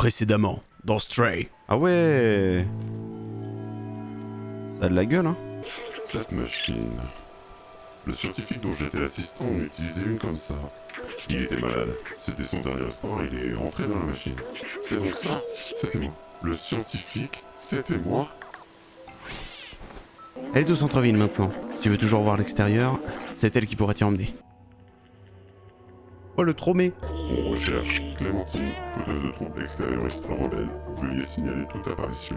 Précédemment, dans Stray. Ah ouais. Ça a de la gueule, hein. Cette machine. Le scientifique dont j'étais l'assistant en utilisait une comme ça. Il était malade. C'était son dernier espoir et il est rentré dans la machine. C'est donc ça. C'était moi. Le scientifique, c'était moi. Elle est au centre-ville maintenant. Si tu veux toujours voir l'extérieur, c'est elle qui pourra t'y emmener. Oh, le tromé. On recherche Clémentine, fauteuse de troubles extérioristes rebelles. Veuillez signaler toute apparition.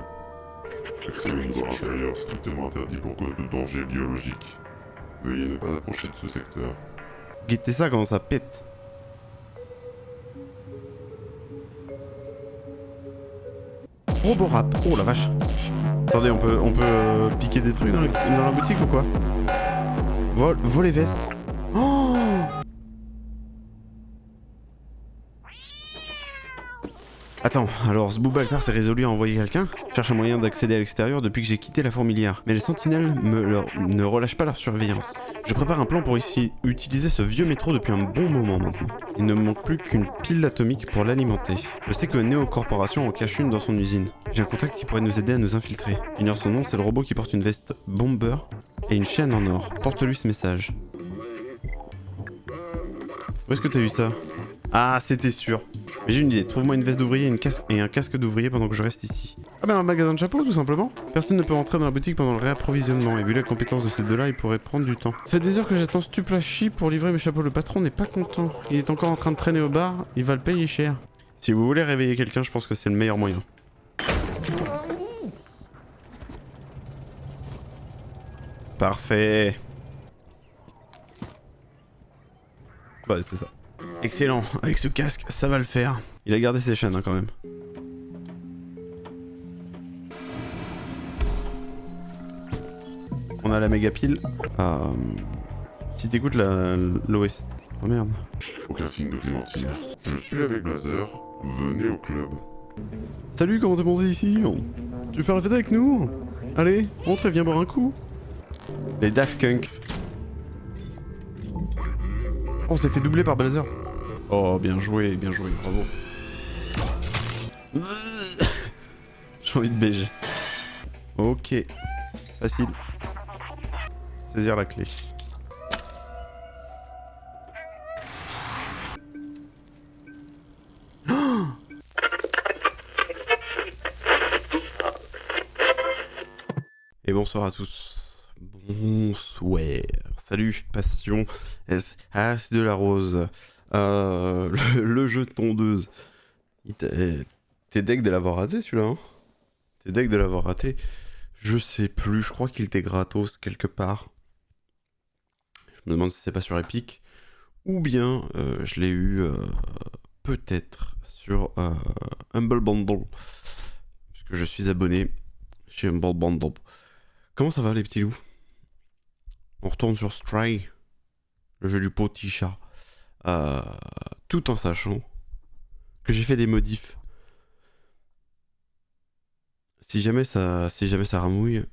Accès au niveau inférieur strictement interdit pour cause de danger biologique. Veuillez ne pas approcher de ce secteur. Guettez ça, comment ça pète. Roborap. Oh la vache. Attendez, on peut piquer des trucs dans la boutique ou quoi? Voler veste. Oh. Attends, alors ce Boubaltar s'est résolu à envoyer quelqu'un. Je cherche un moyen d'accéder à l'extérieur depuis que j'ai quitté la fourmilière. Mais les sentinelles ne relâchent pas leur surveillance. Je prépare un plan pour utiliser ce vieux métro depuis un bon moment maintenant. Il ne me manque plus qu'une pile atomique pour l'alimenter. Je sais que Neo Corporation en cache une dans son usine. J'ai un contact qui pourrait nous aider à nous infiltrer. J'ignore son nom, c'est le robot qui porte une veste bomber et une chaîne en or. Porte-lui ce message. Où est-ce que t'as vu ça? Ah, c'était sûr. Mais j'ai une idée, trouve-moi une veste d'ouvrier et un casque d'ouvrier pendant que je reste ici. Ah ben un magasin de chapeaux tout simplement. Personne ne peut rentrer dans la boutique pendant le réapprovisionnement et vu la compétence de ces deux-là, il pourrait prendre du temps. Ça fait des heures que j'attends ce tuplachi pour livrer mes chapeaux. Le patron n'est pas content. Il est encore en train de traîner au bar, il va le payer cher. Si vous voulez réveiller quelqu'un, je pense que c'est le meilleur moyen. Parfait. Ouais, c'est ça. Excellent, avec ce casque, ça va le faire. Il a gardé ses chaînes hein, quand même. On a la méga pile. Si t'écoutes l'OS... Oh merde. Aucun signe de Clémentine. Je suis avec Blazer. Venez au club. Salut, comment t'es monté ici? Tu veux faire la fête avec nous? Allez, rentre et viens boire un coup. Les Daft Punk. Oh, on s'est fait doubler par Blazer. Oh, bien joué, bravo. J'ai envie de beiger. Ok. Facile. Saisir la clé. Et bonsoir à tous. Bonsoir. Salut, Passion. Ah, c'est de la rose. Le jeu de tondeuse. T'es deg de l'avoir raté celui-là, hein? T'es deg de l'avoir raté? Je sais plus, je crois qu'il était gratos quelque part. Je me demande si c'est pas sur Epic. Ou bien je l'ai eu peut-être sur Humble Bundle. Puisque je suis abonné chez Humble Bundle. Comment ça va les petits loups? On retourne sur Stray, le jeu du petit chat. Tout en sachant que j'ai fait des modifs. Si jamais ça ramouille,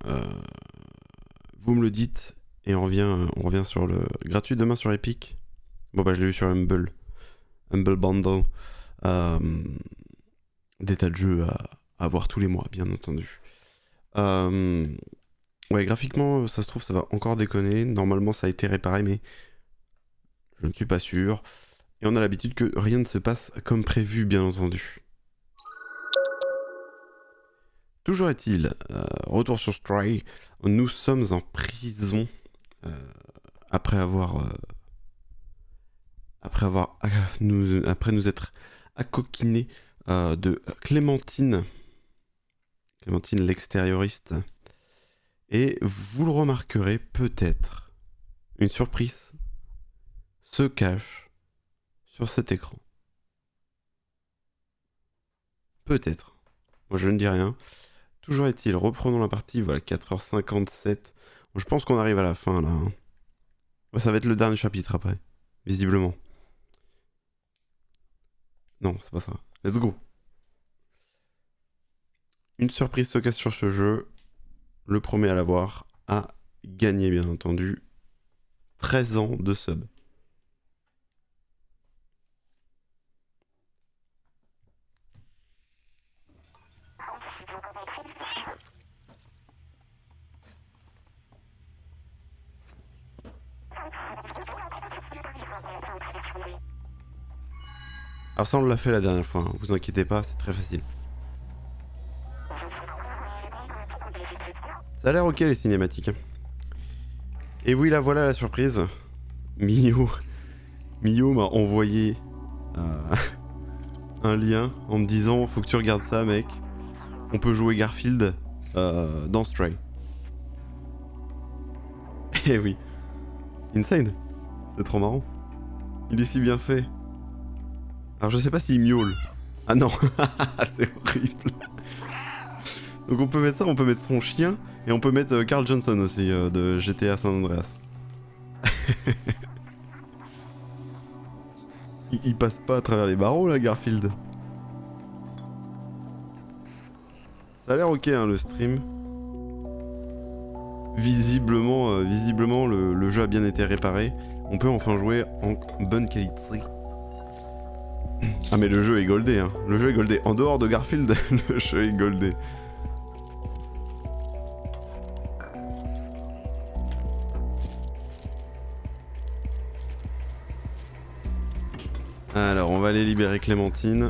vous me le dites et on revient sur le gratuit demain sur Epic. Bon bah je l'ai eu sur Humble Bundle. Des tas de jeux à voir tous les mois, bien entendu. Ouais, graphiquement, ça se trouve, ça va encore déconner. Normalement, ça a été réparé, mais je ne suis pas sûr. Et on a l'habitude que rien ne se passe comme prévu, bien entendu. Toujours est-il, retour sur Stray, nous sommes en prison après nous être accoquinés de Clémentine l'extérioriste. Et vous le remarquerez peut-être, une surprise se cache sur cet écran. Peut-être. Moi je ne dis rien. Toujours est-il, reprenons la partie, voilà, 4h57. Bon, je pense qu'on arrive à la fin là. Hein. Ça va être le dernier chapitre après, visiblement. Non, c'est pas ça. Let's go. Une surprise se cache sur ce jeu. Le premier à l'avoir a gagné, bien entendu, 13 ans de sub. Alors ça on l'a fait la dernière fois, hein. Vous inquiétez pas, c'est très facile. Ça a l'air ok les cinématiques. Hein. Et oui, là voilà la surprise. Mio m'a envoyé un lien en me disant faut que tu regardes ça mec. On peut jouer Garfield dans Stray. Eh oui. Insane. C'est trop marrant. Il est si bien fait. Alors je sais pas s'il miaule. Ah non, c'est horrible. Donc on peut mettre ça, on peut mettre son chien et on peut mettre Carl Johnson aussi de GTA San Andreas. il passe pas à travers les barreaux là, Garfield. Ça a l'air ok hein, le stream. Visiblement, le jeu a bien été réparé. On peut enfin jouer en bonne qualité. Ah mais le jeu est goldé hein. Le jeu est goldé. En dehors de Garfield, le jeu est goldé. Alors on va aller libérer Clémentine.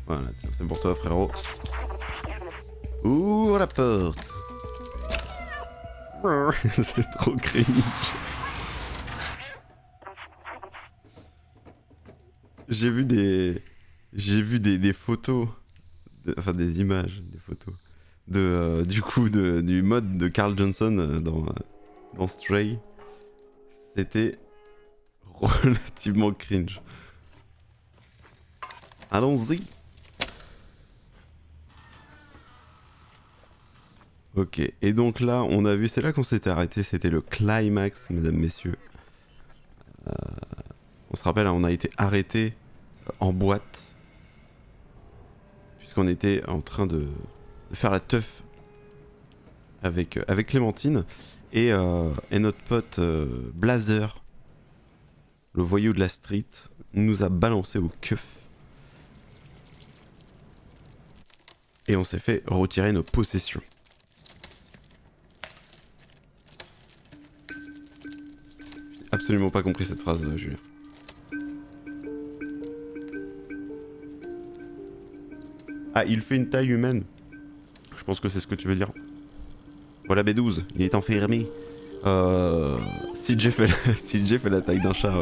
Voilà, tiens, c'est pour toi frérot. Ouvre la porte. C'est trop cringe. J'ai vu des photos, enfin des images, des photos du coup du mode de Carl Johnson dans Stray. C'était relativement cringe. Allons-y. Ok, et donc là, on a vu, c'est là qu'on s'était arrêté, c'était le climax, mesdames, messieurs. On se rappelle, on a été arrêté en boîte, puisqu'on était en train de faire la teuf avec Clémentine, et notre pote Blazer, le voyou de la street, nous a balancé au keuf. Et on s'est fait retirer nos possessions. Absolument pas compris cette phrase, Julien. Ah, il fait une taille humaine. Je pense que c'est ce que tu veux dire. Voilà B12, il est enfermé. CJ fait la taille d'un chat.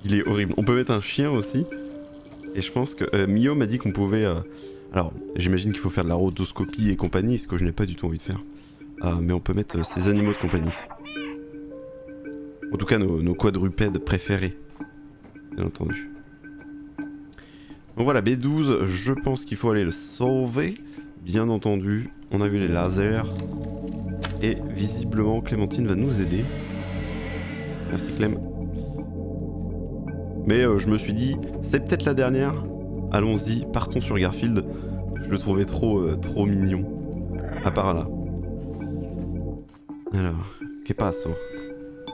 Il est horrible. On peut mettre un chien aussi. Et je pense que Mio m'a dit qu'on pouvait... Alors, j'imagine qu'il faut faire de la rotoscopie et compagnie, ce que je n'ai pas du tout envie de faire. Mais on peut mettre ces animaux de compagnie. En tout cas, nos quadrupèdes préférés. Bien entendu. Donc voilà, B12, je pense qu'il faut aller le sauver. Bien entendu, on a vu les lasers. Et visiblement, Clémentine va nous aider. Merci Clem. Mais je me suis dit, c'est peut-être la dernière. Allons-y, partons sur Garfield. Je le trouvais trop mignon. À part là. Alors, que passo?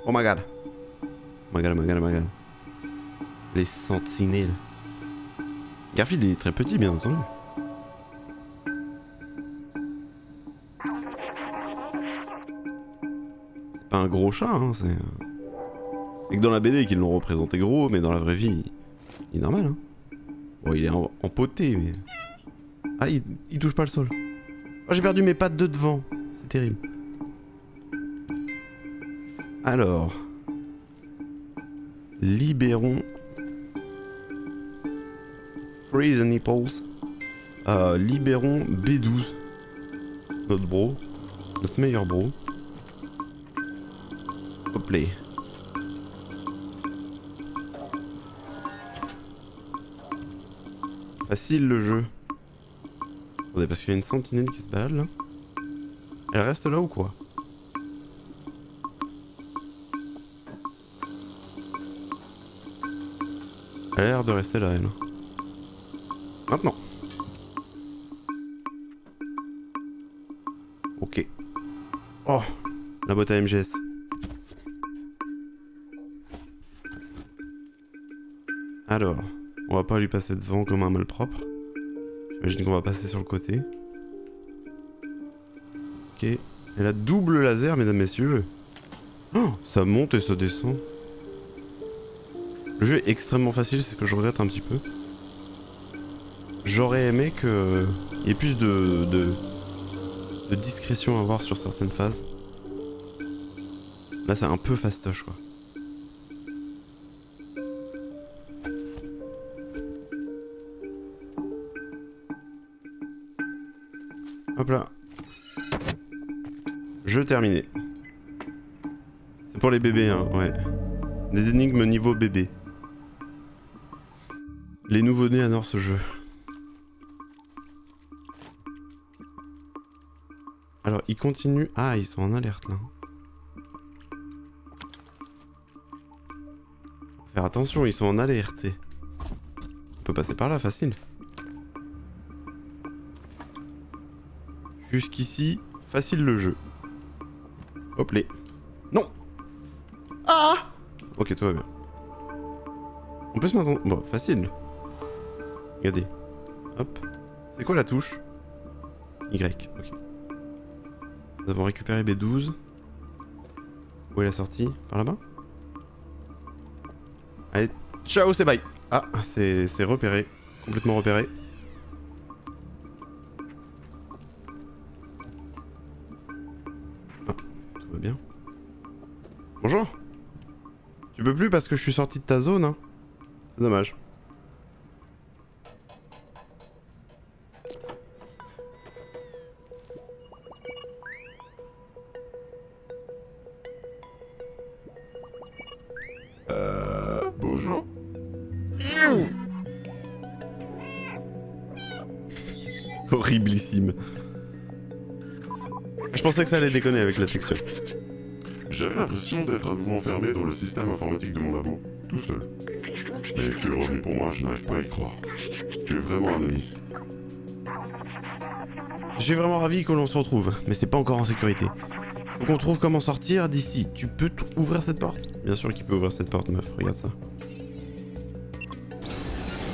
Oh my god. Oh my god, oh my god, oh my god. Les sentinelles. Garfield il est très petit, bien entendu. C'est pas un gros chat, hein, c'est... Et que dans la BD qu'ils l'ont représenté gros, mais dans la vraie vie, il est normal, hein. Bon, il est empoté, mais... Ah, il touche pas le sol. Oh, j'ai perdu mes pattes de devant. C'est terrible. Alors... Libérons... Freeze the nipples. Libérons B12. Notre bro. Notre meilleur bro. Hop là. Facile le jeu. Attendez, parce qu'il y a une sentinelle qui se balade là. Elle reste là ou quoi? Elle a l'air de rester là, elle. Maintenant. Ok. Oh, la boîte à MGS. Alors, on va pas lui passer devant comme un malpropre. J'imagine qu'on va passer sur le côté. Ok. Elle a double laser, mesdames, messieurs. Oh, ça monte et ça descend. Le jeu est extrêmement facile, c'est ce que je regrette un petit peu. J'aurais aimé qu'il y ait plus de discrétion à avoir sur certaines phases. Là c'est un peu fastoche quoi. Hop là. Jeu terminé. C'est pour les bébés hein, ouais. Des énigmes niveau bébé. Les nouveau-nés adorent ce jeu. Alors ils continuent... Ah ils sont en alerte là. Faut faire attention, ils sont en alerte. On peut passer par là facile. Jusqu'ici, facile le jeu. Hop les. Non. Ah. Ok, tout va bien. On peut se mettre en... Bon, facile. Regardez. Hop. C'est quoi la touche? Y, ok. Nous avons récupéré B12. Où est la sortie? Par là-bas? Allez, ciao, c'est bye. Ah, c'est repéré. Complètement repéré. Tout va bien. Bonjour. Tu peux plus parce que je suis sorti de ta zone, hein. C'est dommage. Bonjour. Horriblissime. Je pensais que ça allait déconner avec la texture. J'avais l'impression d'être à nouveau enfermé dans le système informatique de mon labo, tout seul. Mais tu es revenu pour moi, je n'arrive pas à y croire. Tu es vraiment un ami. Je suis vraiment ravi que l'on se retrouve, mais c'est pas encore en sécurité. Faut qu'on trouve comment sortir d'ici. Tu peux ouvrir cette porte? Bien sûr qu'il peut ouvrir cette porte, meuf, regarde ça.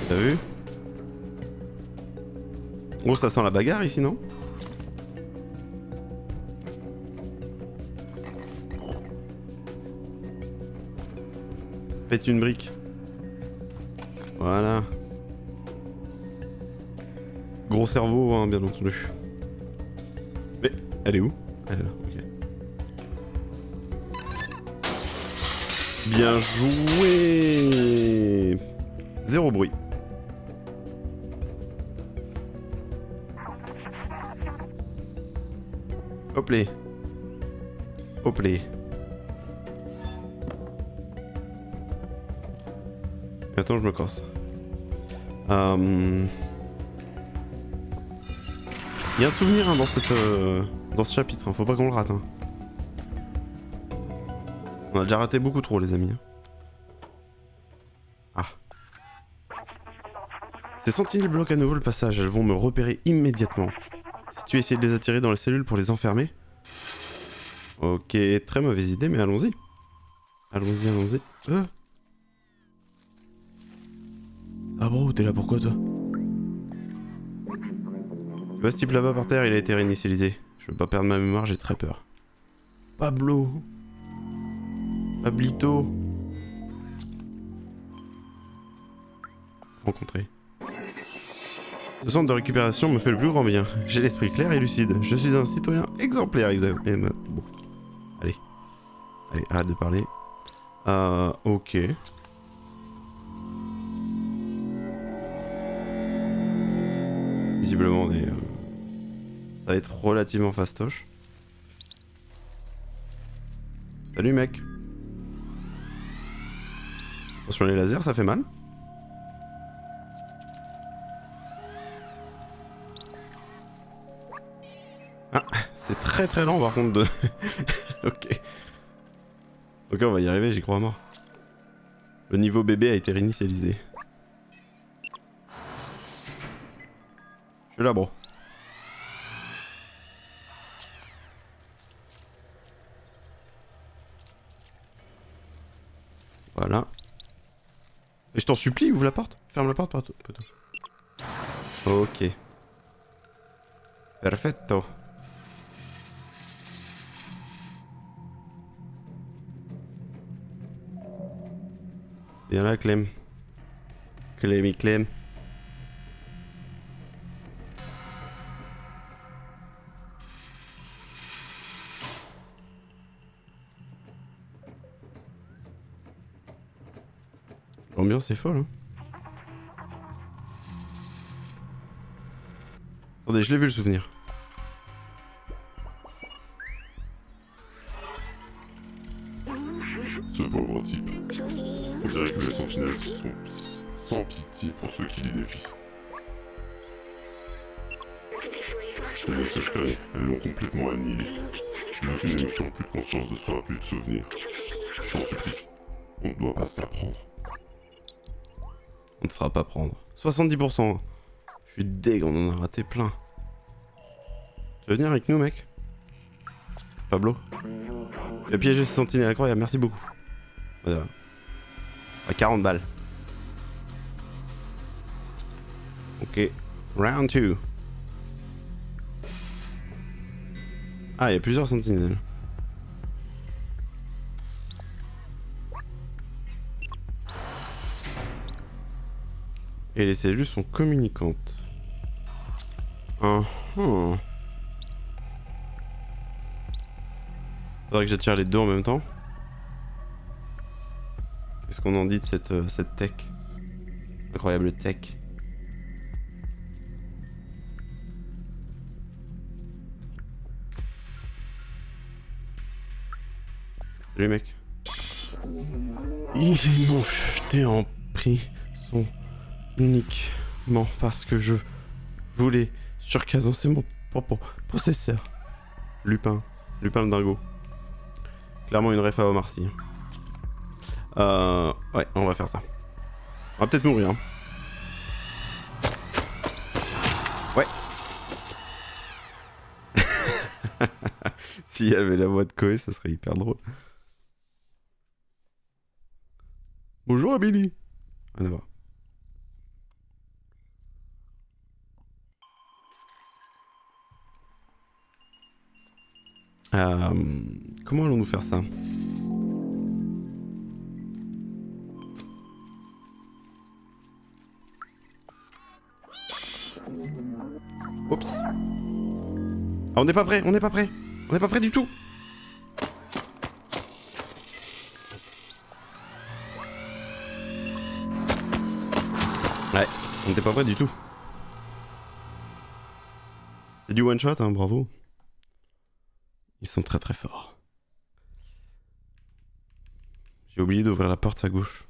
T'as vu? Oh, ça sent la bagarre ici, non? Pète une brique. Voilà. Gros cerveau, hein, bien entendu. Mais, elle est où? Elle est là, ok. Bien joué. Zéro bruit. Hop les. Hop les. Attends, je me casse. Il y a un souvenir hein, dans ce chapitre, hein. Faut pas qu'on le rate. Hein. On a déjà raté beaucoup trop les amis. Ah. Ces sentinelles bloquent à nouveau le passage, elles vont me repérer immédiatement. Si tu essaies de les attirer dans les cellules pour les enfermer... Ok, très mauvaise idée, mais allons-y. Allons-y, allons-y. Ah bro, t'es là pourquoi toi? Tu vois ce type là-bas par terre, il a été réinitialisé. Je veux pas perdre ma mémoire, j'ai très peur. Pablo. Pablito. Rencontré. Ce centre de récupération me fait le plus grand bien. J'ai l'esprit clair et lucide. Je suis un citoyen exemplaire, exactement. Bon. Allez. Allez, arrête de parler. Ok. Visiblement, on est, ça va être relativement fastoche. Salut mec. Attention les lasers, ça fait mal. Ah, c'est très très lent par contre de... Ok. Ok, on va y arriver, j'y crois à mort. Le niveau bébé a été réinitialisé. Je suis là, bro. Voilà. Et je t'en supplie, ouvre la porte. Ferme la porte, poteau. Ok. Perfetto. Viens là, Clem. Clemmy Clem. L'ambiance est folle, hein. Attendez, je l'ai vu le souvenir. Ce pauvre type. On dirait que les sentinelles sont sans pitié pour ceux qui les défient. Les sécherelles, elles l'ont complètement annihilé. Plus aucune émotion, plus de conscience de soi, plus de souvenirs. Je t'en supplie, on ne doit pas se faire prendre. On te fera pas prendre. 70%. Je suis deg, on en a raté plein. Tu veux venir avec nous, mec? Pablo? Tu as piégé ce sentinelle incroyable, merci beaucoup. Voilà. À 40 balles. Ok. Round 2. Ah, il y a plusieurs sentinelles. Et les cellules sont communicantes. Faudrait que j'attire les deux en même temps. Qu'est-ce qu'on en dit de cette tech? Incroyable tech. Salut mec. Ils m'ont jeté en prison uniquement parce que je voulais surcadencer mon propre processeur. Lupin le dingo. Clairement une ref à Omar Sy. Ouais, on va faire ça. On va peut-être mourir. Hein. Ouais. S'il y avait la voix de Koé, ça serait hyper drôle. Bonjour Amélie. Rien à voir. Comment allons-nous faire ça? Oups. Ah, on n'est pas prêt, on n'est pas prêt. On n'est pas prêt du tout. Ouais, on n'était pas prêt du tout. C'est du one shot, hein, bravo. Ils sont très très forts. J'ai oublié d'ouvrir la porte à gauche.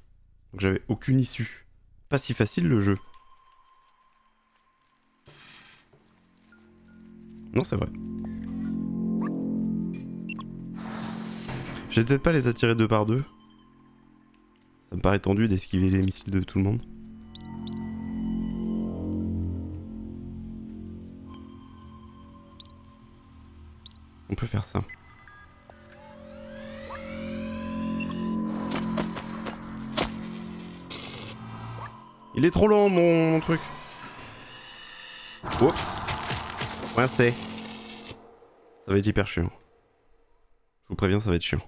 Donc j'avais aucune issue. Pas si facile le jeu. Non, c'est vrai. Je vais peut-être pas les attirer deux par deux. Ça me paraît tendu d'esquiver les missiles de tout le monde. On peut faire ça. Il est trop long mon truc. Oups. Coincé. Ça va être hyper chiant. Je vous préviens, ça va être chiant.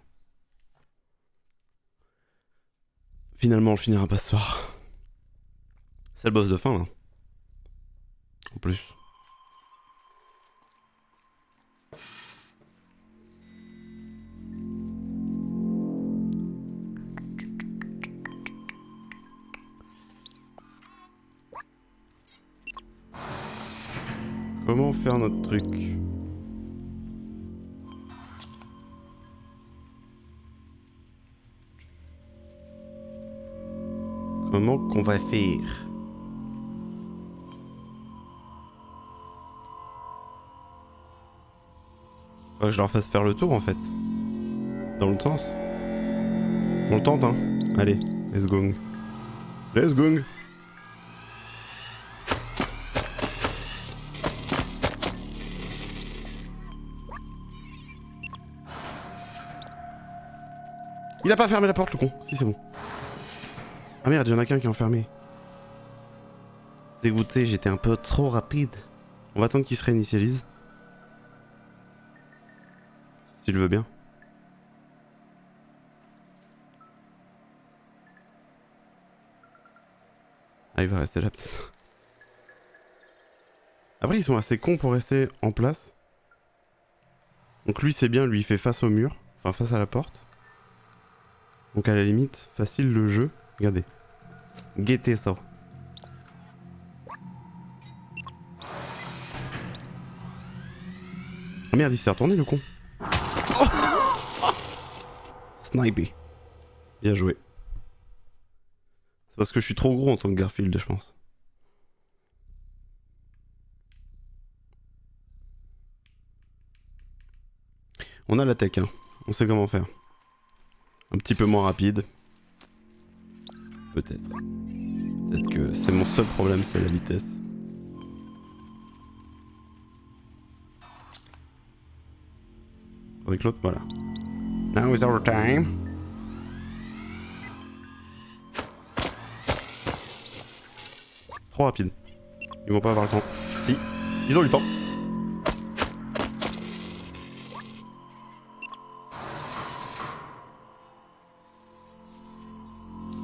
Finalement, on le finira pas ce soir. C'est le boss de fin là. En plus. Comment faire notre truc? Comment qu'on va faire? Faut que je leur fasse faire le tour en fait. Dans l'autre sens. On le tente hein. Allez, let's go. Let's go. Il a pas fermé la porte le con. Si c'est bon. Ah merde, il y en a qu'un qui est enfermé. Dégoûté, j'étais un peu trop rapide. On va attendre qu'il se réinitialise. S'il veut bien. Ah, il va rester là peut-être. Après, ils sont assez cons pour rester en place. Donc lui, c'est bien, lui, il fait face au mur. Enfin, face à la porte. Donc à la limite, facile le jeu. Regardez. Guettez ça. Oh merde, il s'est retourné le con. Oh Snipé. Bien joué. C'est parce que je suis trop gros en tant que Garfield, je pense. On a la tech, hein. On sait comment faire. Un petit peu moins rapide. Peut-être. Peut-être que c'est mon seul problème, c'est la vitesse. Avec l'autre, voilà. Now is our time. Trop rapide. Ils vont pas avoir le temps. Si, ils ont eu le temps.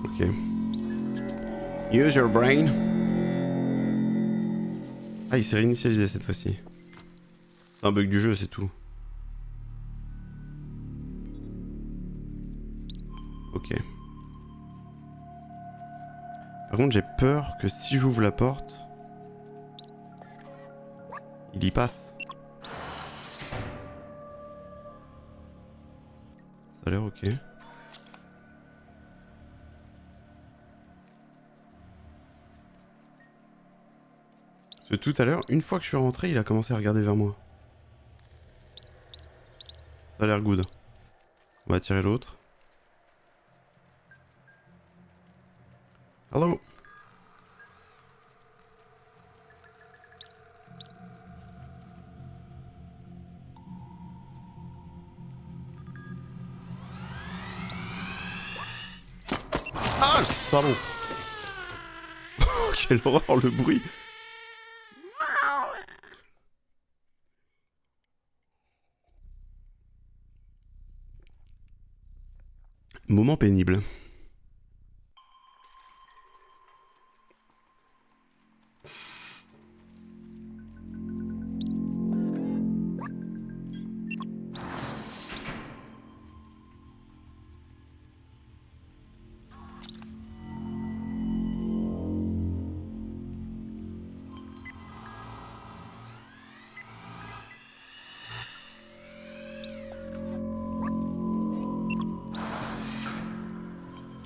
Ok. Use your brain. Ah, il s'est réinitialisé cette fois-ci. C'est un bug du jeu, c'est tout. Ok. Par contre, j'ai peur que si j'ouvre la porte, il y passe. Ça a l'air ok. Parce que tout à l'heure, une fois que je suis rentré, il a commencé à regarder vers moi. Ça a l'air good. On va tirer l'autre. Hello. Ah, le salaud. Quelle horreur le bruit. Moment pénible.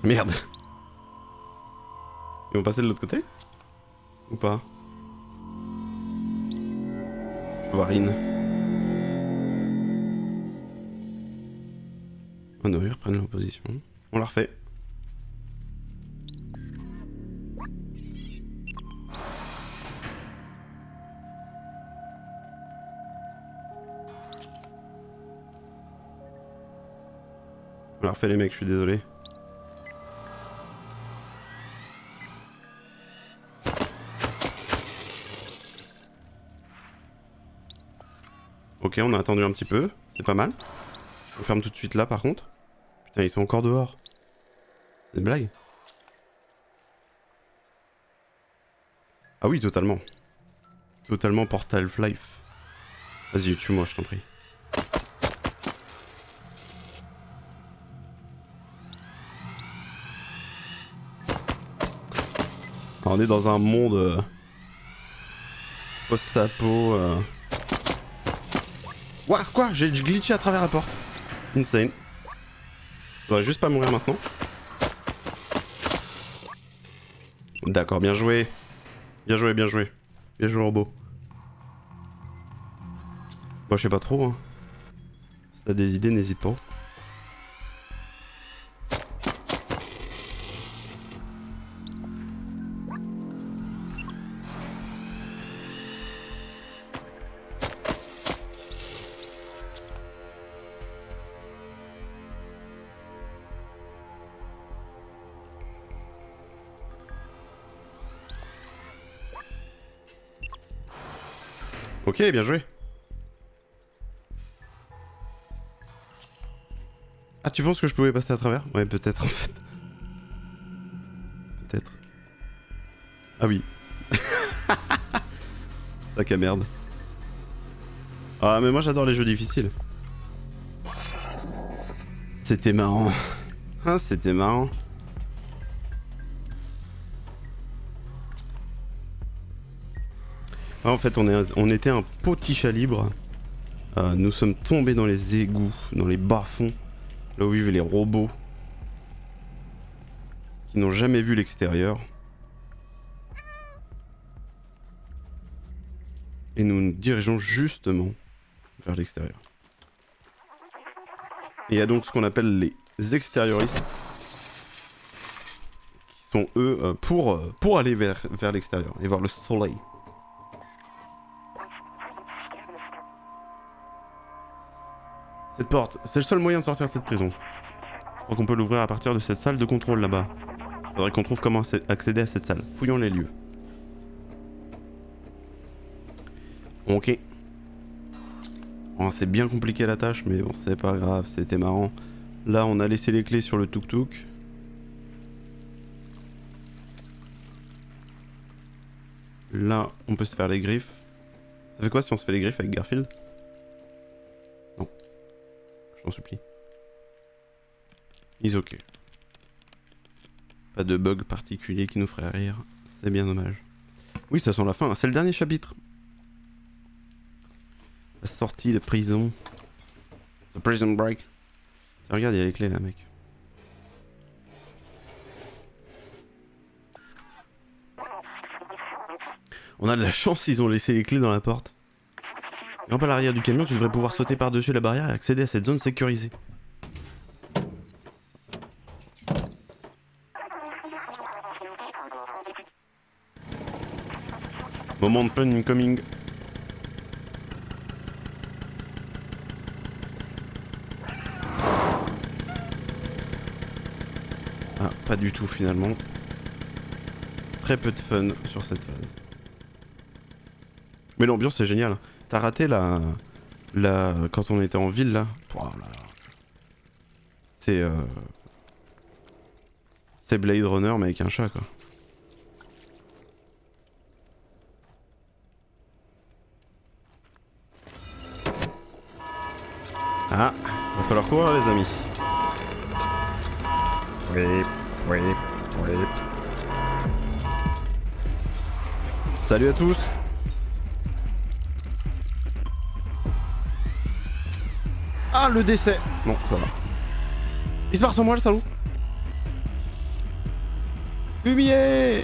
Merde. Ils vont passer de l'autre côté? Ou pas? Varine. Oh non, ils reprennent leur position. On la refait. On la refait les mecs, je suis désolé. Ok, on a attendu un petit peu, c'est pas mal. On ferme tout de suite là par contre. Putain, ils sont encore dehors. C'est une blague? Ah oui, totalement. Totalement Portal Life. Vas-y, tue-moi, je t'en prie. Alors, on est dans un monde post-apo. Ouah, quoi? J'ai glitché à travers la porte. Insane. Je devrais juste pas mourir maintenant. D'accord, bien joué. Bien joué, bien joué. Bien joué, robot. Moi, je sais pas trop. Hein. Si t'as des idées, n'hésite pas. Ok, bien joué. Ah, tu penses que je pouvais passer à travers? Ouais, peut-être en fait. Peut-être. Ah oui. Sac à merde. Ah mais moi j'adore les jeux difficiles. C'était marrant. Ah c'était marrant. Ah, en fait on était un petit chat libre. Nous sommes tombés dans les égouts, dans les bas-fonds, là où vivent les robots qui n'ont jamais vu l'extérieur. Et nous nous dirigeons justement vers l'extérieur. Et il y a donc ce qu'on appelle les extérioristes, qui sont eux pour aller vers l'extérieur et voir le soleil. Cette porte, c'est le seul moyen de sortir de cette prison. Je crois qu'on peut l'ouvrir à partir de cette salle de contrôle là-bas. Faudrait qu'on trouve comment accéder à cette salle. Fouillons les lieux. Ok. Bon, c'est bien compliqué la tâche, mais bon, c'est pas grave, c'était marrant. Là, on a laissé les clés sur le tuk-tuk. Là, on peut se faire les griffes. Ça fait quoi si on se fait les griffes avec Garfield? Non. Je t'en supplie. Is ok. Pas de bug particulier qui nous ferait rire. C'est bien dommage. Oui, ça sent la fin. C'est le dernier chapitre. La sortie de prison. The prison break. Tiens, regarde, il y a les clés là, mec. On a de la chance, ils ont laissé les clés dans la porte. Grimpe à l'arrière du camion, tu devrais pouvoir sauter par-dessus la barrière et accéder à cette zone sécurisée. Moment de fun incoming. Ah, pas du tout finalement. Très peu de fun sur cette phase. Mais l'ambiance est géniale. T'as raté la... Quand on était en ville là. Oh là là. C'est... C'est Blade Runner mais avec un chat quoi. Ah, va falloir courir les amis. Oui. Salut à tous. Ah, le décès. Non, ça va. Il se barre sur moi le salaud. Fumier.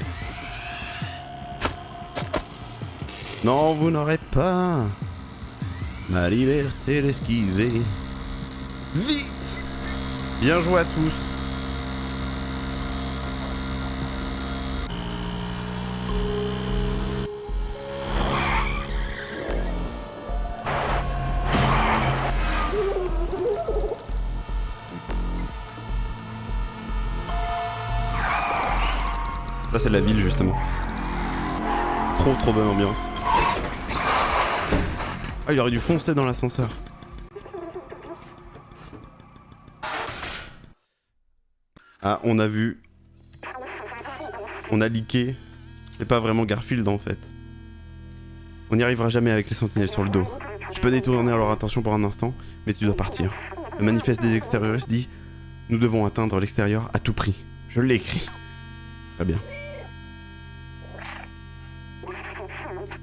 Non, vous n'aurez pas ma liberté d'esquiver. Vite. Bien joué à tous. Ça c'est la ville justement. Trop bonne ambiance. Ah, il aurait dû foncer dans l'ascenseur. Ah, on a vu. On a leaké. C'est pas vraiment Garfield en fait. On n'y arrivera jamais avec les sentinelles sur le dos. Je peux détourner leur attention pour un instant, mais tu dois partir. Le manifeste des extérioristes dit: nous devons atteindre l'extérieur à tout prix. Je l'ai écrit. Très bien.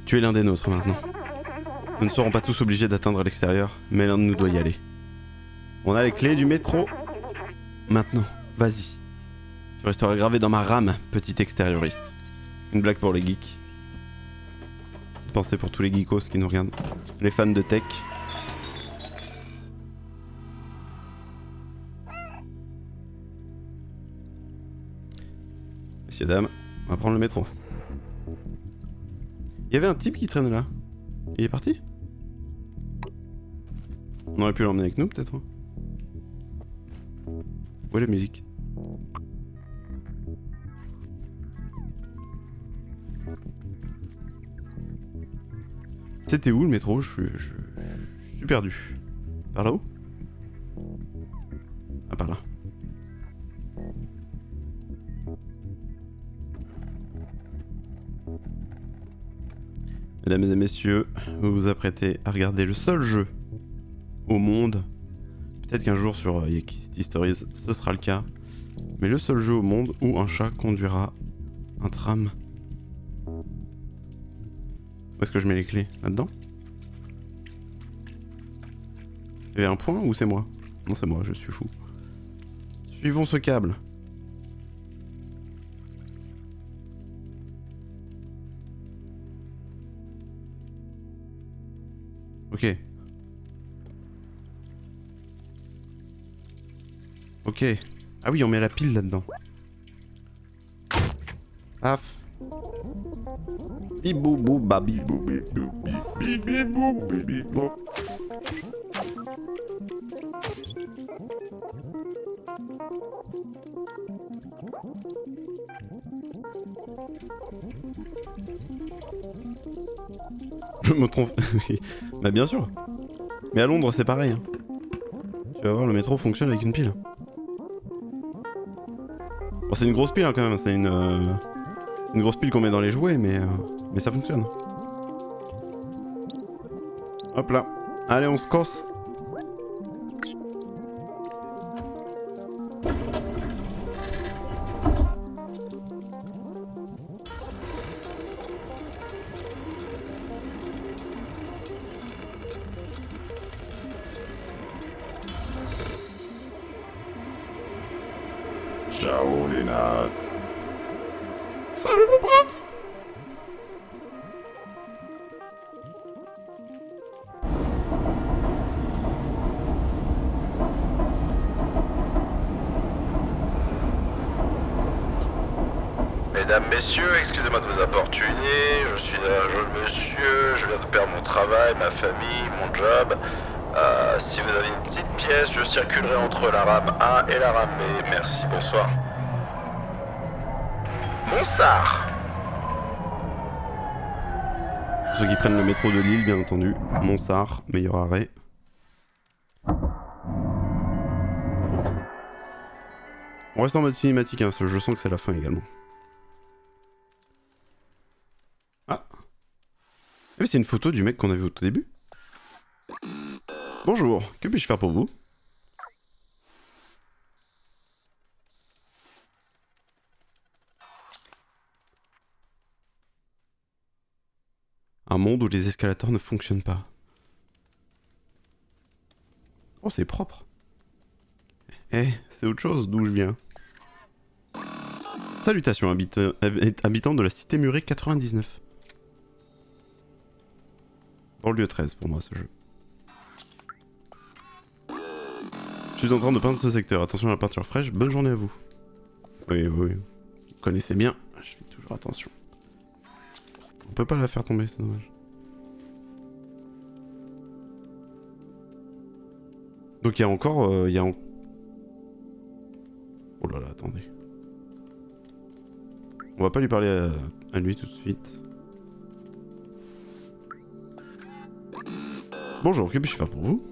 Tu es l'un des nôtres maintenant. Nous ne serons pas tous obligés d'atteindre l'extérieur, mais l'un de nous doit y aller. On a les clés du métro. Maintenant, vas-y. Tu resteras gravé dans ma rame, petit extérioriste. Une blague pour les geeks. Petite pensée pour tous les geekos qui nous regardent. Les fans de tech. Messieurs, dames, on va prendre le métro. Il y avait un type qui traîne là. Il est parti? On aurait pu l'emmener avec nous peut-être. Où est la musique? C'était où le métro? Je suis perdu. Par là-haut? Ah, par là. Mesdames et messieurs, vous vous apprêtez à regarder le seul jeu au monde. Peut-être qu'un jour sur Yaki City Stories, ce sera le cas. Mais le seul jeu au monde où un chat conduira un tram. Où est-ce que je mets les clés? Là-dedans? Il y avait un point ou c'est moi? Non, c'est moi, je suis fou. Suivons ce câble. Ok. Ok. Ah oui, on met la pile là-dedans. Paf. Bibou bou babi bou bibou bibou bibou. Je me trompe. Bah bien sûr. Mais à Londres c'est pareil. Hein. Tu vas voir, le métro fonctionne avec une pile. Bon, c'est une grosse pile hein, quand même. C'est une grosse pile qu'on met dans les jouets, mais ça fonctionne. Hop là. Allez, on se casse. Ciao les nazes. Salut mon pote. Mesdames, messieurs, excusez-moi de vous importuner, je suis un jeune monsieur, je viens de perdre mon travail, ma famille, mon job. Si vous avez une petite pièce, je circulerai entre la rame A et la rame B. Merci, bonsoir. Monsard. Pour ceux qui prennent le métro de Lille, bien entendu. Monsard, meilleur arrêt. On reste en mode cinématique, hein, je sens que c'est la fin également. Ah. Mais c'est une photo du mec qu'on a vu au tout début. Bonjour, que puis-je faire pour vous? Un monde où les escalators ne fonctionnent pas. Oh, c'est propre. Eh, c'est autre chose d'où je viens. Salutations, habitants de la cité murée 99. Banlieue 13 pour moi ce jeu. Je suis en train de peindre ce secteur. Attention à la peinture fraîche. Bonne journée à vous. Oui, oui. Vous connaissez bien. Je fais toujours attention. On peut pas la faire tomber, c'est dommage. Donc il y a encore... Oh là là, attendez. On va pas lui parler à lui tout de suite. Bonjour, que puis-je faire pour vous?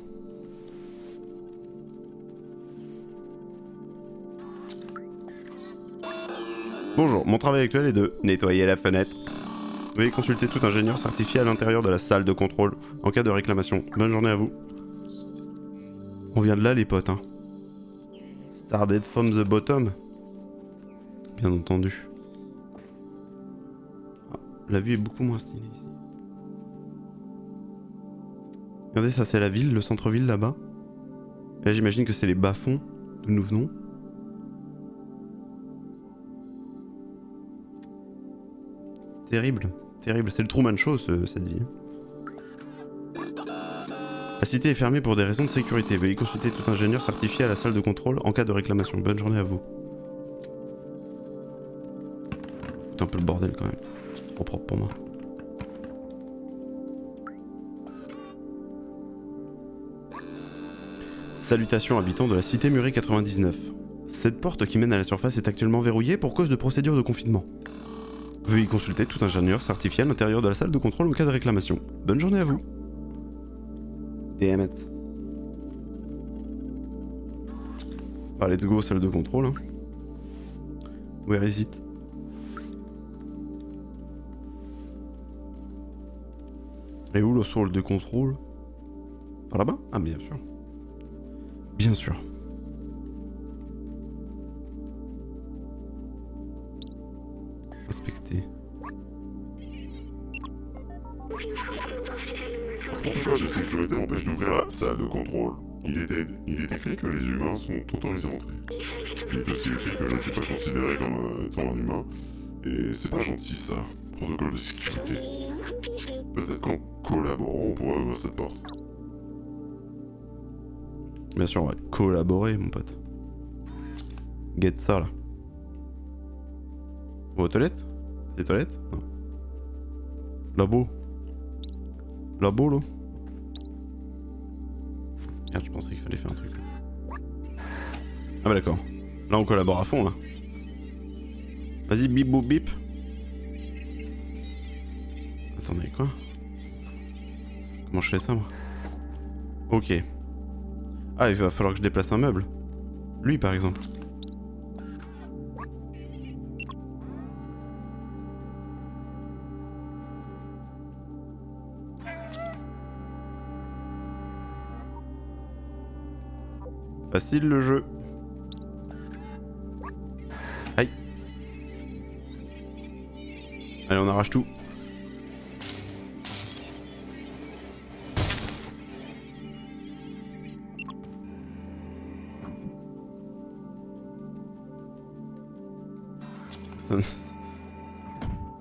Bonjour, mon travail actuel est de nettoyer la fenêtre. Veuillez consulter tout ingénieur certifié à l'intérieur de la salle de contrôle en cas de réclamation. Bonne journée à vous. On vient de là les potes, hein. Started from the bottom. Bien entendu. Ah, la vue est beaucoup moins stylée ici. Regardez, ça c'est la ville, le centre-ville là-bas. Là j'imagine que c'est les bas-fonds d'où nous venons. Terrible, terrible. C'est le Truman Show cette vie. La cité est fermée pour des raisons de sécurité. Veuillez consulter tout ingénieur certifié à la salle de contrôle en cas de réclamation. Bonne journée à vous. C'est un peu le bordel quand même. Trop propre pour moi. Salutations habitants de la cité murée 99. Cette porte qui mène à la surface est actuellement verrouillée pour cause de procédure de confinement. Veuillez consulter tout ingénieur certifié à l'intérieur de la salle de contrôle en cas de réclamation. Bonne journée à vous. Damn it. Ah, let's go, salle de contrôle. Hein. Where is it? Et où le sol de contrôle? Par là-bas? Ah, bien sûr. Bien sûr. Inspecter. Un protocole de sécurité empêche d'ouvrir la salle de contrôle. Il est écrit que les humains sont autorisés à entrer. Il est aussi écrit que je ne suis pas considéré comme étant un humain. Et c'est pas gentil ça, protocole de sécurité. Peut-être qu'en collaborant, on pourra ouvrir cette porte. Bien sûr, on va collaborer, mon pote. Get ça, là. On va aux toilettes? C'est les toilettes? Non. Labo. Labo, là. Merde, je pensais qu'il fallait faire un truc. Ah bah d'accord. Là, on collabore à fond, là. Vas-y, bip, boop, bip. Attendez, quoi? Comment je fais ça, moi? Ok. Ah, il va falloir que je déplace un meuble. Lui, par exemple. Facile le jeu. Aïe. Allez, on arrache tout.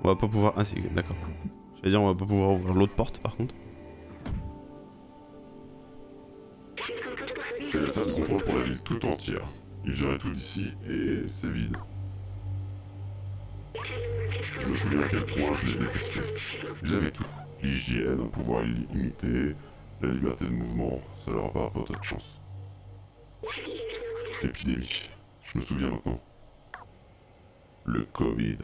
On va pas pouvoir... Ah si, d'accord. J'allais dire on va pas pouvoir ouvrir l'autre porte par contre. C'est la salle de contrôle pour la ville tout entière. Il gérait tout d'ici et c'est vide. Je me souviens à quel point je les détestais. Ils avaient tout. L'hygiène, un pouvoir illimité, la liberté de mouvement, ça leur a pas apporté de chance. L'épidémie. Je me souviens maintenant. Le Covid.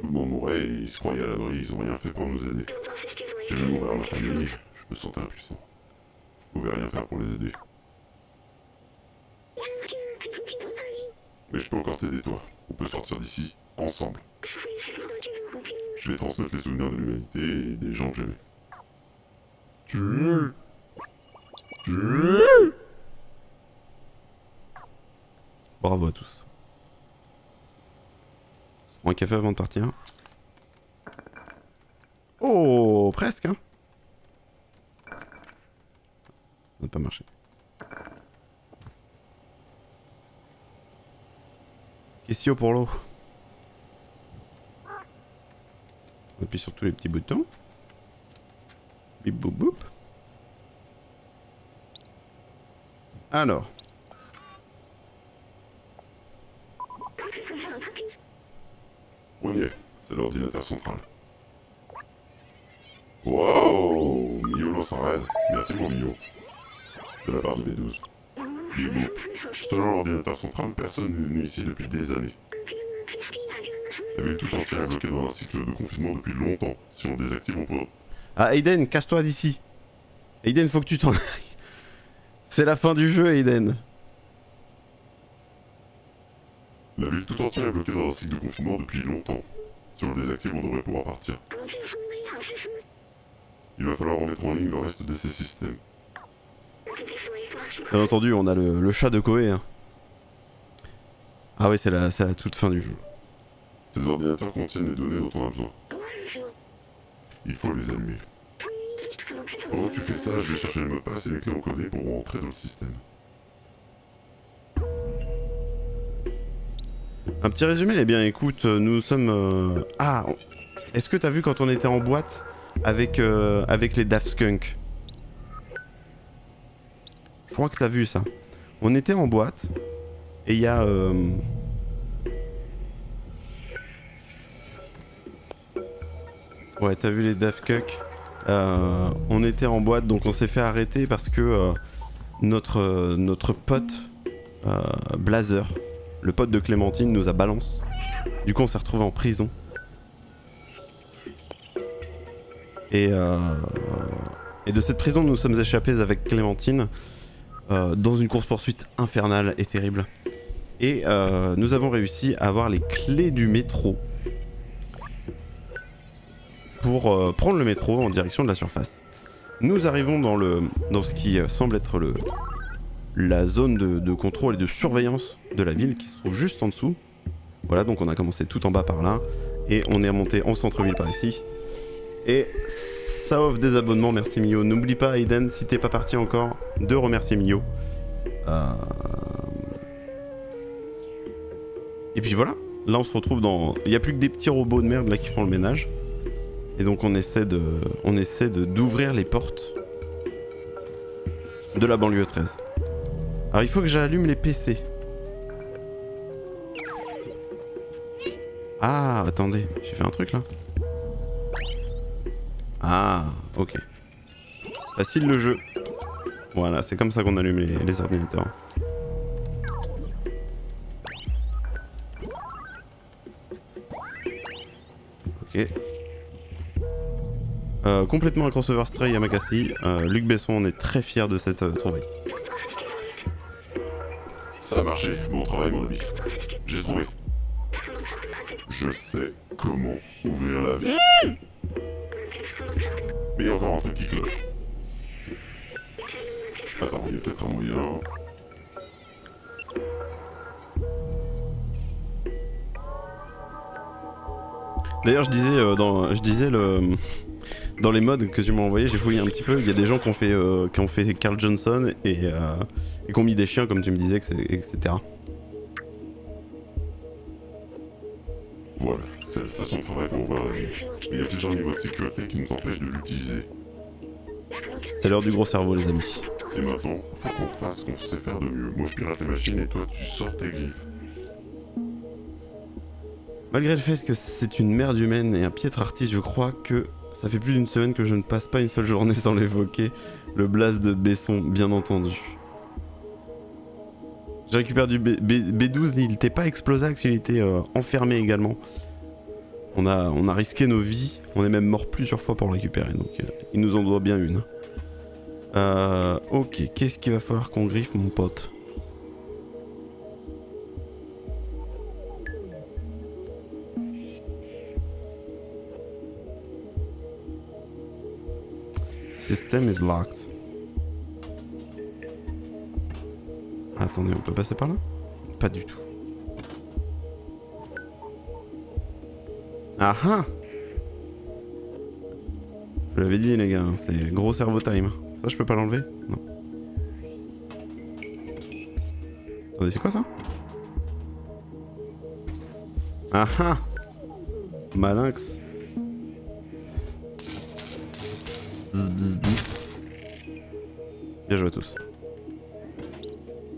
Tout le monde mourait et ils se croyaient à l'abri, ils ont rien fait pour nous aider. J'ai vu mourir ma famille, je me sentais impuissant. Je pouvais rien faire pour les aider. Mais je peux encore t'aider toi. On peut sortir d'ici, ensemble. Je vais transmettre les souvenirs de l'humanité et des gens que j'aimais. Bravo à tous. On prend un café avant de partir. Oh, presque hein. Ça n'a pas marché. Question pour l'eau. On appuie sur tous les petits boutons. Bip boop boop. Alors. On y est, c'est l'ordinateur central. Wow, Mio lance un raid. Merci mon Mio. De la part de B12. Bip boop. Selon l'ordinateur central, personne n'est venu ici depuis des années. La ville tout entière est bloquée dans un cycle de confinement depuis longtemps. Si on désactive, on peut... Ah, Aiden, casse-toi d'ici. Aiden, faut que tu t'en ailles. C'est la fin du jeu, Aiden. La ville tout entière est bloquée dans un cycle de confinement depuis longtemps. Si on le désactive, on devrait pouvoir partir. Il va falloir remettre en ligne le reste de ces systèmes. Bien entendu, on a le chat de Koé. Hein. Ah oui, c'est la toute fin du jeu. Ces ordinateurs contiennent les données dont on a besoin. Il faut les allumer. Pendant que tu fais ça, je vais chercher le mot de passe et les clés encodées pour rentrer dans le système. Un petit résumé, eh bien écoute, nous sommes... Ah, est-ce que t'as vu quand on était en boîte avec les Daft Skunk? Je crois que t'as vu ça. On était en boîte et il y a... Ouais, t'as vu les Daft Skunk. On était en boîte, donc on s'est fait arrêter parce que notre pote Blazer, le pote de Clémentine, nous a balance. Du coup, on s'est retrouvé en prison. Et de cette prison, nous sommes échappés avec Clémentine dans une course-poursuite infernale et terrible. Et nous avons réussi à avoir les clés du métro. pour prendre le métro en direction de la surface. Nous arrivons dans ce qui semble être la zone de contrôle et de surveillance de la ville qui se trouve juste en dessous. Voilà, donc on a commencé tout en bas par là et on est remonté en centre-ville par ici. Et ça offre des abonnements, merci Mio. N'oublie pas Aiden, si t'es pas parti encore, de remercier Mio. Et puis voilà, là on se retrouve dans... Il n'y a plus que des petits robots de merde là qui font le ménage. Et donc on essaie d'ouvrir les portes de la banlieue 13. Alors il faut que j'allume les PC. Ah, attendez, j'ai fait un truc là. Ah, ok. Facile le jeu. Voilà, c'est comme ça qu'on allume les ordinateurs. Ok. Complètement un crossover Stray Yamakasi. Luc Besson, on est très fier de cette trouvaille. Ça a marché, bon travail mon ami. J'ai trouvé. Je sais comment ouvrir la vie. Mais il y a encore un truc qui cloche. Attends, il y a peut-être un moyen... D'ailleurs, je disais dans les mods que tu m'as envoyé, j'ai fouillé un petit peu. Il y a des gens qui ont fait Carl Johnson et qui ont mis des chiens, comme tu me disais, etc. Voilà, c'est la station de travail pour ouvrir la vie. Mais il y a plusieurs niveaux de sécurité qui nous empêchent de l'utiliser. C'est l'heure du gros cerveau, les amis. Et maintenant, faut qu'on fasse ce qu'on sait faire de mieux. Moi je pirate les machines et toi tu sors tes griffes. Malgré le fait que c'est une merde humaine et un piètre artiste, je crois que ça fait plus d'une semaine que je ne passe pas une seule journée sans l'évoquer. Le blast de Besson, bien entendu. Je récupère du B12, il n'était pas explosable, il était enfermé également. On a risqué nos vies, on est même mort plusieurs fois pour le récupérer, donc il nous en doit bien une. Ok, qu'est-ce qu'il va falloir qu'on griffe, mon pote? System is locked. Attendez, on peut passer par là? Pas du tout. Ah ah! Je l'avais dit les gars, hein, c'est gros cerveau time. Ça je peux pas l'enlever? Non. Attendez, c'est quoi ça? Ah ah! Malinx. Bien joué à tous.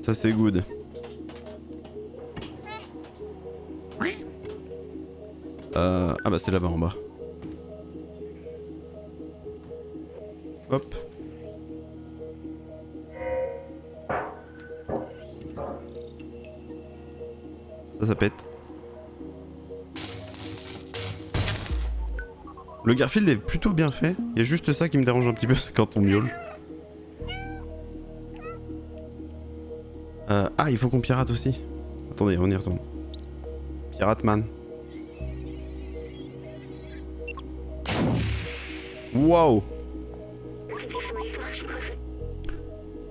Ça c'est good. Ah bah c'est là-bas en bas. Hop. Ça pète. Le Garfield est plutôt bien fait. Il y a juste ça qui me dérange un petit peu, c'est quand on miaule. Ah, il faut qu'on pirate aussi. Attendez, on y retourne. Pirate man. Waouh!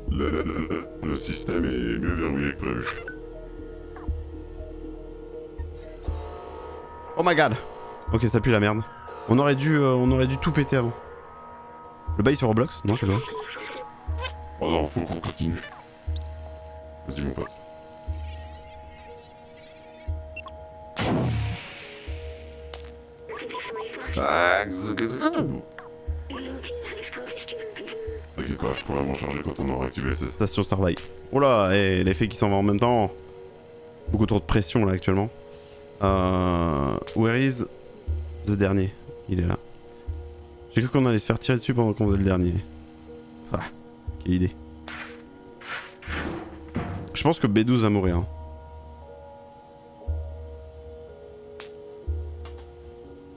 Le système est mieux verrouillé que prévu. Oh my god! Ok, ça pue la merde. On aurait dû tout péter avant. Le bail sur Roblox? Non, c'est quoi? Oh non, faut qu'on continue. Vas-y mon pote. T'inquiète pas, je pourrais m'en charger quand on aura activé cette Station Starbuy. Oh là, et l'effet qui s'en va en même temps. Beaucoup trop de pression là actuellement. Where is the dernier? Il est là. J'ai cru qu'on allait se faire tirer dessus pendant qu'on faisait le dernier. Ah, quelle idée. Je pense que B12 va mourir. Hein.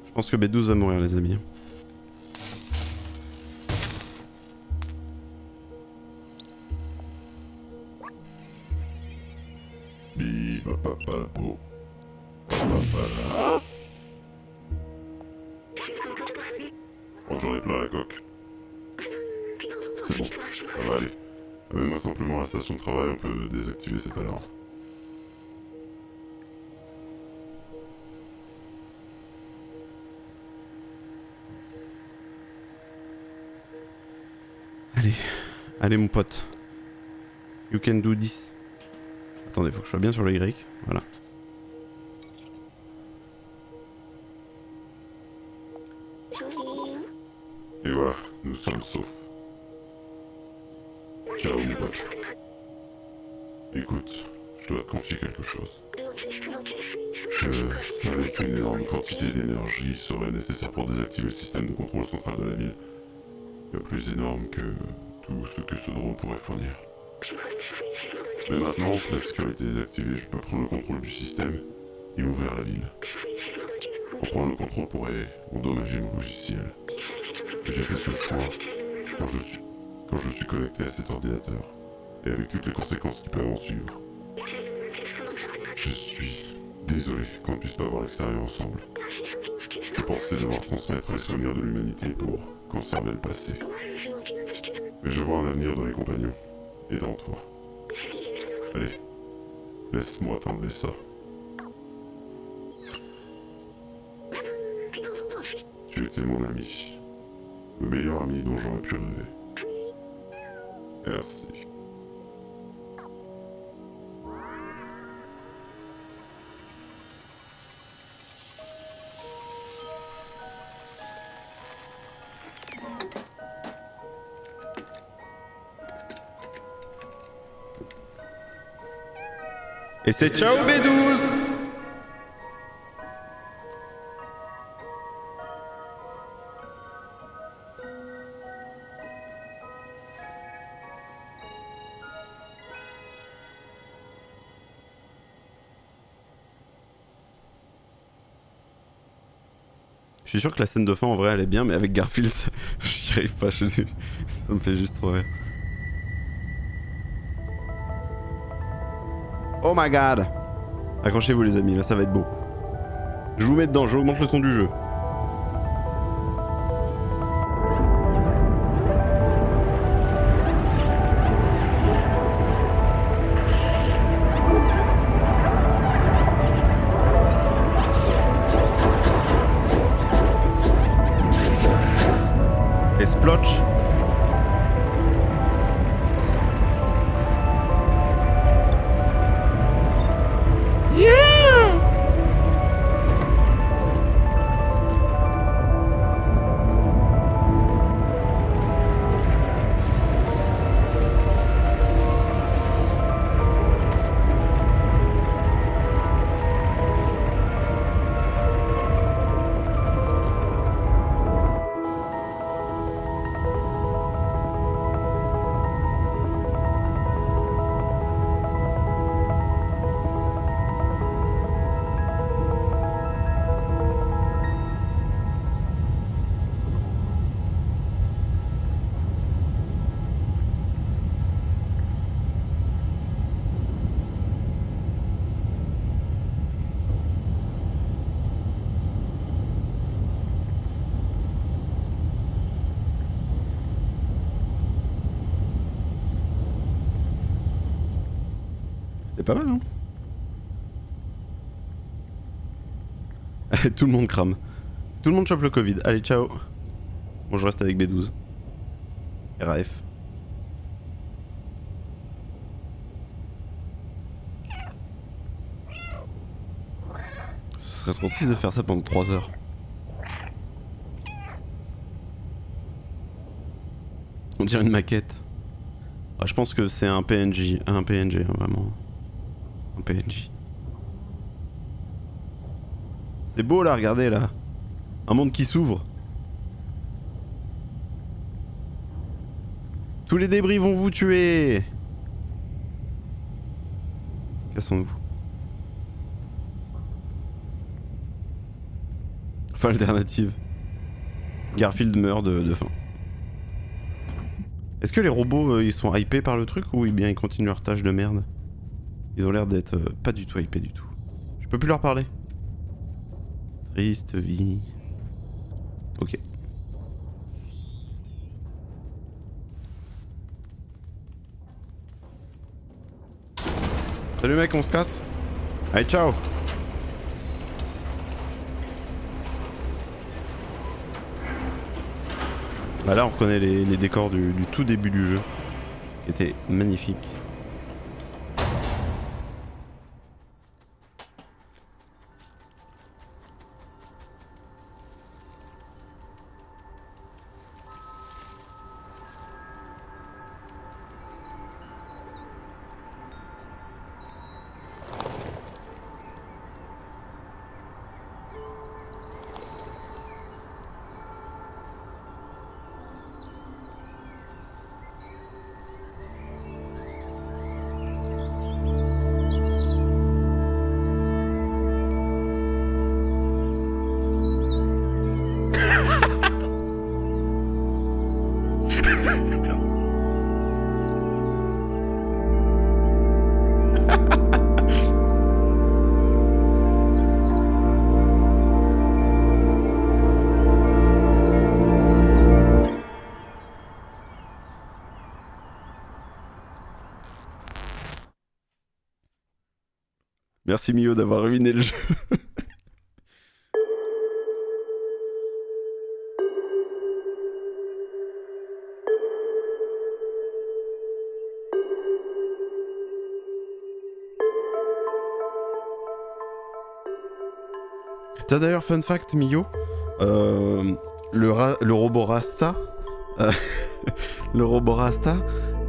Je pense que B12 va mourir les amis. crois que j'en ai plein la coque. C'est bon, ça va aller. Amène-moi simplement à la station de travail, on peut désactiver cette alarme. Allez, allez mon pote. You can do this. Attendez, faut que je sois bien sur le Y. Voilà. Et voilà, nous sommes saufs. Ciao mon pote. Écoute, je dois te confier quelque chose. Je savais qu'une énorme quantité d'énergie serait nécessaire pour désactiver le système de contrôle central de la ville. Bien plus énorme que tout ce que ce drone pourrait fournir. Mais maintenant que la sécurité est désactivée, je peux prendre le contrôle du système et ouvrir la ville. En prendre le contrôle pourrait endommager mon logiciel. J'ai fait ce choix quand je suis connecté à cet ordinateur, et avec toutes les conséquences qui peuvent en suivre. Je suis désolé qu'on ne puisse pas voir l'extérieur ensemble. Je pensais devoir transmettre les souvenirs de l'humanité pour conserver le passé. Mais je vois un avenir dans les compagnons, et dans toi. Allez, laisse-moi t'enlever ça. Tu étais mon ami. Le meilleur ami dont j'aurais pu rêver. Merci. Et c'est ciao B12. Je suis sûr que la scène de fin en vrai elle est bien, mais avec Garfield, j'y arrive pas, ça me fait juste trop rire. Oh my god! Accrochez-vous les amis, là ça va être beau. Je vous mets dedans, j'augmente le ton du jeu. Et splotch. C'est pas mal, hein? Tout le monde crame. Tout le monde chope le Covid. Allez, ciao. Bon, je reste avec B12. RAF. Ce serait trop triste de faire ça pendant 3 heures. On dirait une maquette. Ah, je pense que c'est un PNG, hein, vraiment. Un PNJ. C'est beau là, regardez là. Un monde qui s'ouvre. Tous les débris vont vous tuer. Cassons-nous. Enfin, alternative. Garfield meurt de faim. Est-ce que les robots ils sont hypés par le truc ou bien ils continuent leur tâche de merde? Ils ont l'air d'être pas du tout hypés du tout. Je peux plus leur parler. Triste vie. Ok. Salut mec, on se casse. Allez, ciao. Bah là on reconnaît les décors du tout début du jeu, qui étaient magnifiques. Merci Mio d'avoir ruiné le jeu. T'as d'ailleurs fun fact Mio, le robot Rasta, le robot Rasta,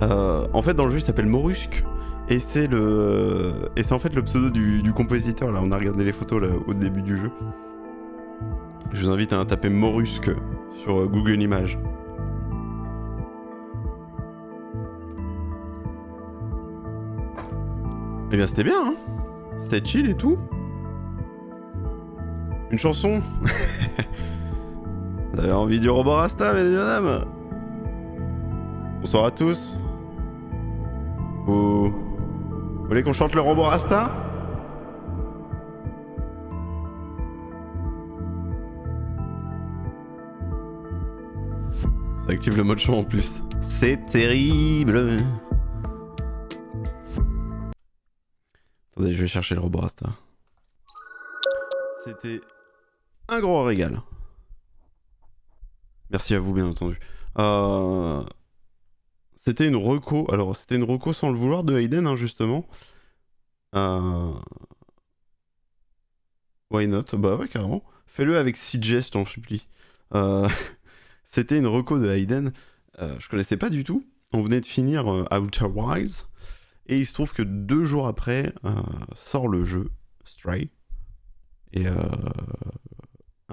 en fait dans le jeu il s'appelle Morusque. Et c'est en fait le pseudo du compositeur, là on a regardé les photos là, au début du jeu. Je vous invite à taper Morusque sur Google Images. Eh bien c'était bien hein. C'était chill et tout. Une chanson. Vous avez envie du robot Rasta, mesdames et dames? Bonsoir à tous. Vous voulez qu'on chante le robot Rasta? Ça active le mode chant en plus. C'est terrible. Attendez, je vais chercher le robot Rasta. C'était un gros régal. Merci à vous, bien entendu. C'était une reco. Alors, c'était une reco sans le vouloir de Hayden, hein, justement. Why not? Bah ouais, carrément. Fais-le avec CJ, je t'en supplie. C'était une reco de Hayden. Je connaissais pas du tout. On venait de finir Outer Wilds. Et il se trouve que 2 jours après, sort le jeu Stray. Et